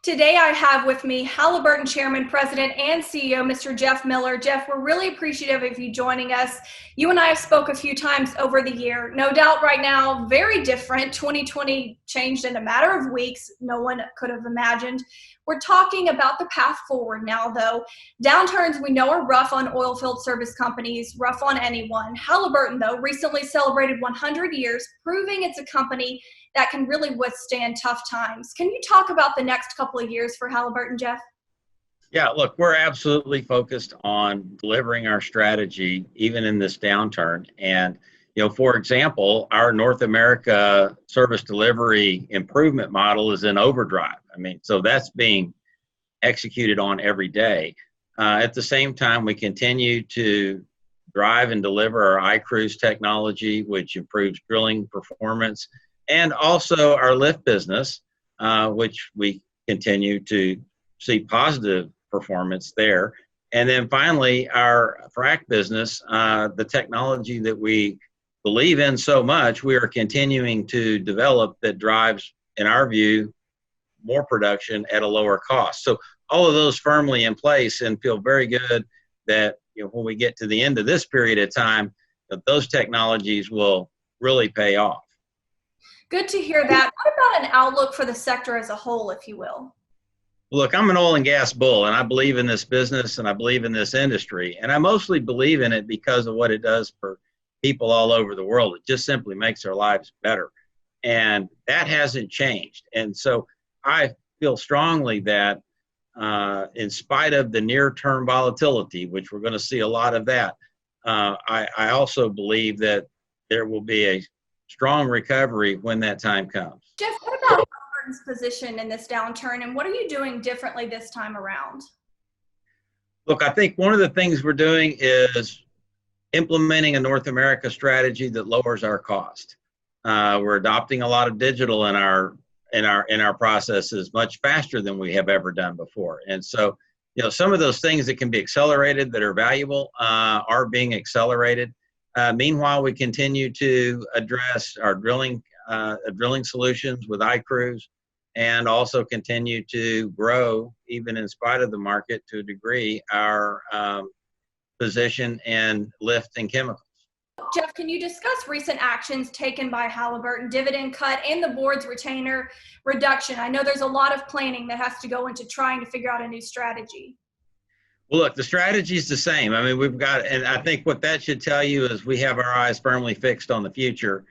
Today, I have with me Halliburton Chairman, President, and CEO, Mr. Jeff Miller. Jeff, we're really appreciative of you joining us. You and I have spoke a few times over the year. No doubt right now, very different. 2020 changed in a matter of weeks. No one could have imagined. We're talking about the path forward now, though. Downturns we know are rough on oilfield service companies, rough on anyone. Halliburton, though, recently celebrated 100 years, proving it's a company that can really withstand tough times. Can you talk about the next couple of years for Halliburton, Jeff? Yeah, look, we're absolutely focused on delivering our strategy even in this downturn. And, for example, our North America service delivery improvement model is in overdrive. So that's being executed on every day. At the same time, we continue to drive and deliver our iCruise technology, which improves drilling performance, and also our lift business, which we continue to see positive performance there. And then finally, our frac business, the technology that we believe in so much, we are continuing to develop that drives, in our view, more production at a lower cost. So all of those firmly in place, and feel very good that when we get to the end of this period of time, that those technologies will really pay off. Good to hear that. What about an outlook for the sector as a whole, if you will? Look, I'm an oil and gas bull, and I believe in this business and I believe in this industry. And I mostly believe in it because of what it does for people all over the world. It just simply makes their lives better. And that hasn't changed. And so I feel strongly that in spite of the near-term volatility, which we're going to see a lot of that, I also believe that there will be a strong recovery when that time comes. Jeff, what about Halliburton's position in this downturn, and what are you doing differently this time around? Look, I think one of the things we're doing is implementing a North America strategy that lowers our cost. We're adopting a lot of digital in our processes much faster than we have ever done before. And so, some of those things that can be accelerated that are valuable are being accelerated. Meanwhile, we continue to address our drilling solutions with iCruise, and also continue to grow, even in spite of the market to a degree, our position in lift and chemicals. Jeff, can you discuss recent actions taken by Halliburton, dividend cut, and the board's retainer reduction? I know there's a lot of planning that has to go into trying to figure out a new strategy. Well, look, the strategy is the same. We've got, and I think what that should tell you is we have our eyes firmly fixed on the future.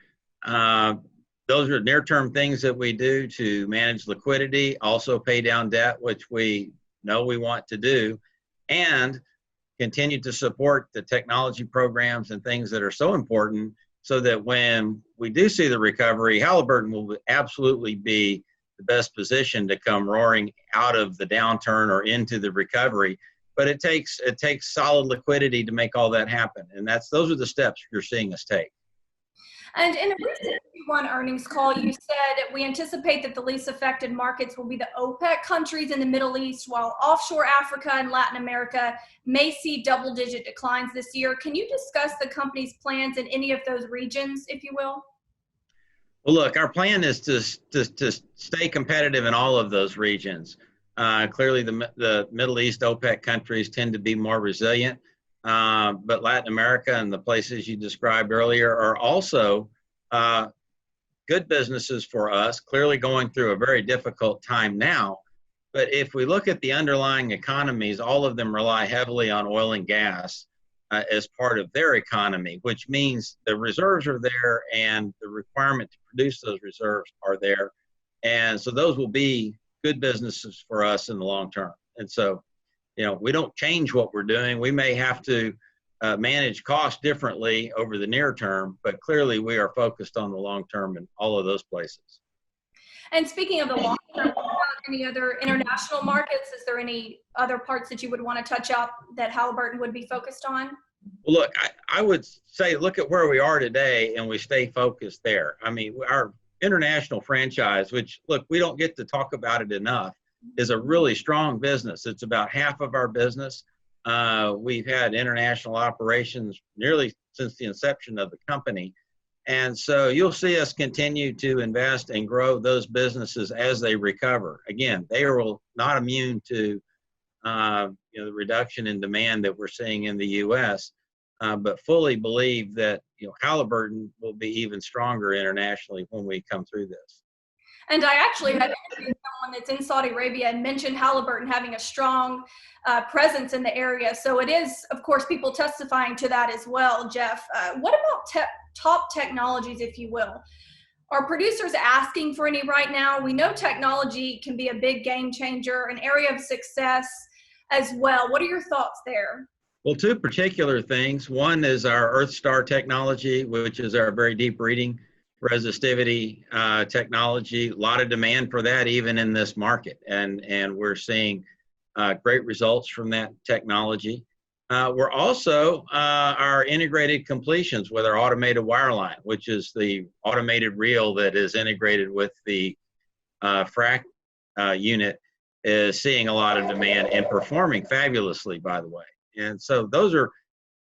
Those are near-term things that we do to manage liquidity, also pay down debt, which we know we want to do, and continue to support the technology programs and things that are so important so that when we do see the recovery, Halliburton will absolutely be the best position to come roaring out of the downturn or into the recovery. But it takes solid liquidity to make all that happen. And those are the steps you're seeing us take. And in a recent Q1 earnings call, you said we anticipate that the least affected markets will be the OPEC countries in the Middle East, while offshore Africa and Latin America may see double-digit declines this year. Can you discuss the company's plans in any of those regions, if you will? Well, look, our plan is to stay competitive in all of those regions. Clearly, the Middle East OPEC countries tend to be more resilient, but Latin America and the places you described earlier are also good businesses for us, clearly going through a very difficult time now. But if we look at the underlying economies, all of them rely heavily on oil and gas as part of their economy, which means the reserves are there and the requirement to produce those reserves are there. And so those will be good businesses for us in the long term. And so, we don't change what we're doing. We may have to manage costs differently over the near term, but clearly we are focused on the long term in all of those places. And speaking of the long term, what about any other international markets? Is there any other parts that you would want to touch up that Halliburton would be focused on? Well, look, I would say look at where we are today and we stay focused there. Our international franchise, which, look, we don't get to talk about it enough, is a really strong business. It's about half of our business. We've had international operations nearly since the inception of the company. And so you'll see us continue to invest and grow those businesses as they recover. Again, they are not immune to the reduction in demand that we're seeing in the U.S., but fully believe that Halliburton will be even stronger internationally when we come through this. And I actually had interviewed someone that's in Saudi Arabia and mentioned Halliburton having a strong presence in the area. So it is, of course, people testifying to that as well, Jeff. What about top technologies, if you will? Are producers asking for any right now? We know technology can be a big game changer, an area of success as well. What are your thoughts there? Well, two particular things. One is our EarthStar technology, which is our very deep reading resistivity technology. A lot of demand for that even in this market, and we're seeing great results from that technology. We're also our integrated completions with our automated wireline, which is the automated reel that is integrated with the frac unit, is seeing a lot of demand and performing fabulously, by the way. And so those are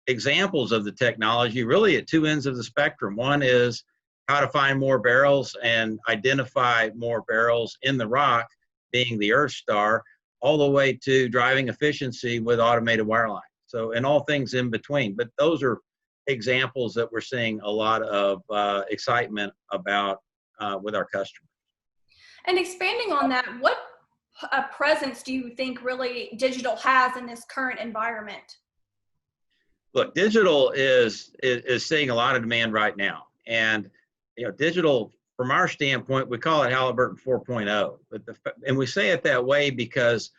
examples of the technology really at two ends of the spectrum. One is how to find more barrels and identify more barrels in the rock, being the EarthStar, all the way to driving efficiency with automated wireline. So, and all things in between. But those are examples that we're seeing a lot of excitement about with our customers. And expanding on that, what presence do you think really digital has in this current environment? Look, digital is seeing a lot of demand right now. And digital, from our standpoint, we call it Halliburton 4.0. And we say it that way because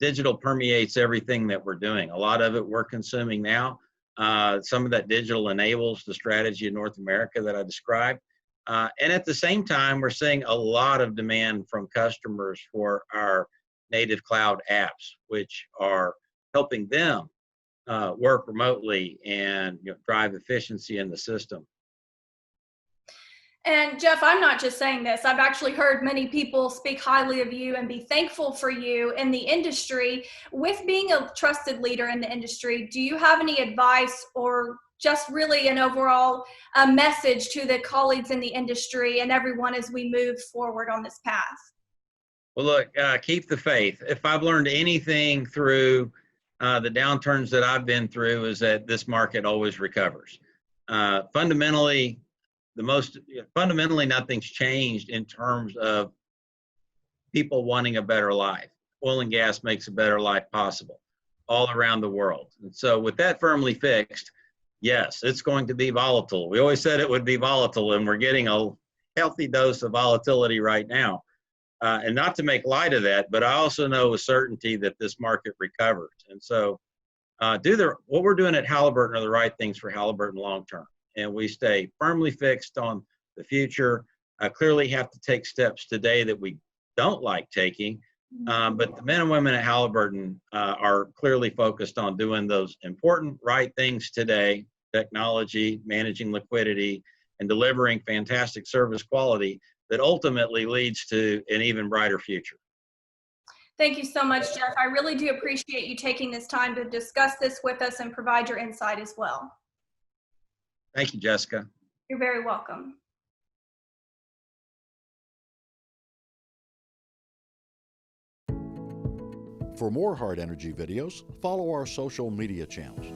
digital permeates everything that we're doing. A lot of it we're consuming now. Some of that digital enables the strategy in North America that I described. And at the same time, we're seeing a lot of demand from customers for our native cloud apps, which are helping them work remotely and drive efficiency in the system. And Jeff, I'm not just saying this. I've actually heard many people speak highly of you and be thankful for you in the industry. With being a trusted leader in the industry, do you have any advice or just really an overall message to the colleagues in the industry and everyone as we move forward on this path? Well, look, keep the faith. If I've learned anything through the downturns that I've been through, is that this market always recovers. Fundamentally, nothing's changed in terms of people wanting a better life. Oil and gas makes a better life possible all around the world. And so with that firmly fixed, yes, it's going to be volatile. We always said it would be volatile, and we're getting a healthy dose of volatility right now. And not to make light of that, but I also know with certainty that this market recovers. And so what we're doing at Halliburton are the right things for Halliburton long term. And we stay firmly fixed on the future. I clearly have to take steps today that we don't like taking, but the men and women at Halliburton are clearly focused on doing those important right things today: technology, managing liquidity, and delivering fantastic service quality that ultimately leads to an even brighter future. Thank you so much, Jeff. I really do appreciate you taking this time to discuss this with us and provide your insight as well. Thank you, Jessica. You're very welcome. For more Hart Energy videos, follow our social media channels.